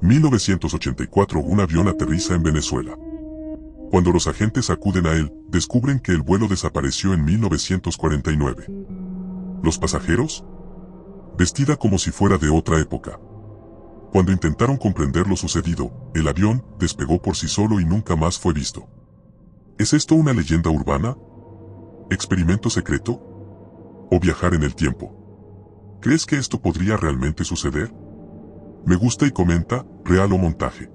1984 un avión aterriza en Venezuela. Cuando los agentes acuden a él, descubren que el vuelo desapareció en 1949. ¿Los pasajeros? Vestida como si fuera de otra época. Cuando intentaron comprender lo sucedido, el avión despegó por sí solo y nunca más fue visto. ¿Es esto una leyenda urbana? ¿Experimento secreto? ¿O viajar en el tiempo? ¿Crees que esto podría realmente suceder? Me gusta y comenta, real o montaje.